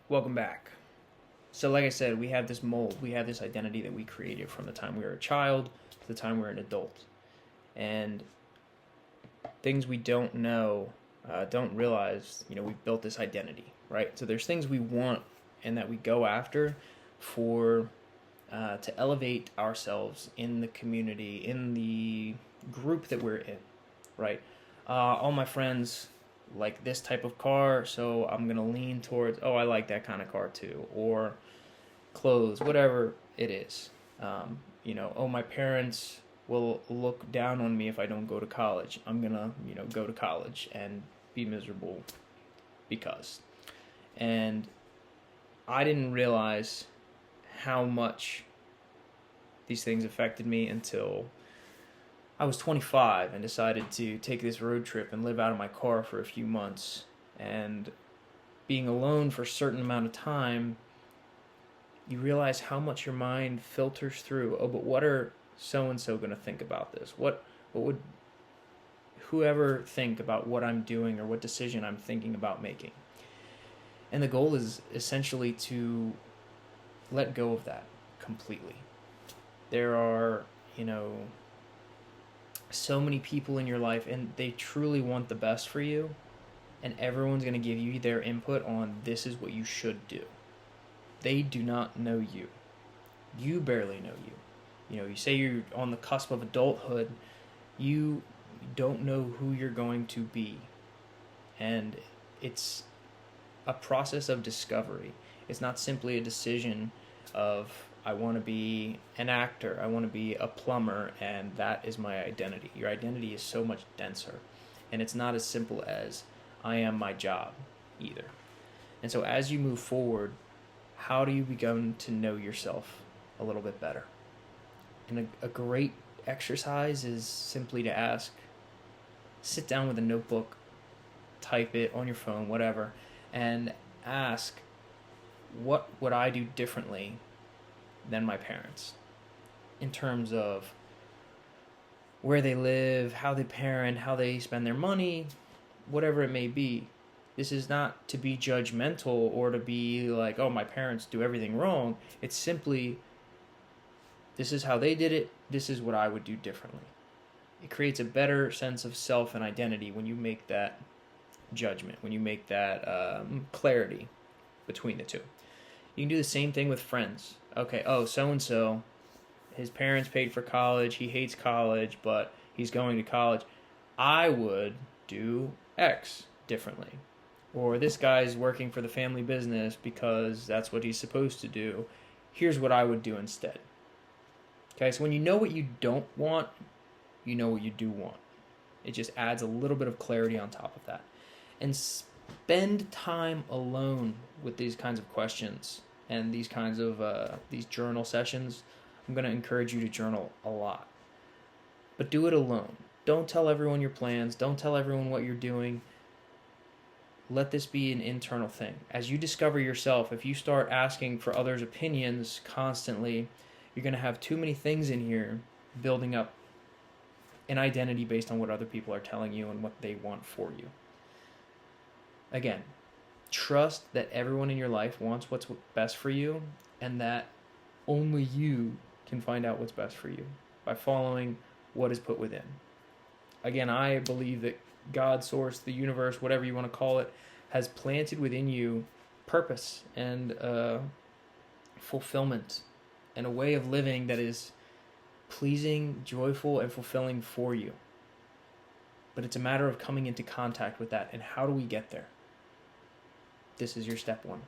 Welcome back. So, like I said, we have this mold, we have this identity that we created from the time we were a child to the time we're an adult. And things we don't know, don't realize, we've built this identity, right? So, there's things we want and that we go after for to elevate ourselves in the community, in the group that we're in, right? All my friends like this type of car, so I'm gonna lean towards, oh, I like that kind of car too, or clothes, whatever it is. Oh, my parents will look down on me if I don't go to college. I'm gonna, go to college and be miserable because. And I didn't realize how much these things affected me until I was 25 and decided to take this road trip and live out of my car for a few months. And being alone for a certain amount of time, you realize how much your mind filters through. Oh, but what are so and so going to think about this? What would whoever think about what I'm doing or what decision I'm thinking about making? And the goal is essentially to let go of that completely. There are, so many people in your life, and they truly want the best for you, and everyone's going to give you their input on this is what you should do. They do not know you. You barely know you. You say you're on the cusp of adulthood, you don't know who you're going to be. And it's a process of discovery. It's not simply a decision of, I want to be an actor, I want to be a plumber, and that is my identity. Your identity is so much denser. And it's not as simple as, I am my job, either. And so as you move forward, how do you begin to know yourself a little bit better? And a great exercise is simply to ask, sit down with a notebook, type it on your phone, whatever, and ask, what would I do differently than my parents in terms of where they live, how they parent, how they spend their money, whatever it may be. This is not to be judgmental or to be like, oh, my parents do everything wrong. It's simply, this is how they did it, this is what I would do differently. It creates a better sense of self and identity when you make that judgment, when you make that clarity between the two. You can do the same thing with friends. Okay, so-and-so, his parents paid for college, he hates college, but he's going to college. I would do X differently. Or this guy's working for the family business because that's what he's supposed to do. Here's what I would do instead. Okay, so when you know what you don't want, you know what you do want. It just adds a little bit of clarity on top of that. And spend time alone with these kinds of questions and these kinds of these journal sessions. I'm going to encourage you to journal a lot. But do it alone. Don't tell everyone your plans. Don't tell everyone what you're doing. Let this be an internal thing. As you discover yourself, if you start asking for others' opinions constantly, you're going to have too many things in here building up an identity based on what other people are telling you and what they want for you. Again, trust that everyone in your life wants what's best for you, and that only you can find out what's best for you by following what is put within. Again, I believe that God, source, the universe, whatever you want to call it, has planted within you purpose and fulfillment and a way of living that is pleasing, joyful, and fulfilling for you. But it's a matter of coming into contact with that. And how do we get there? This is your step one.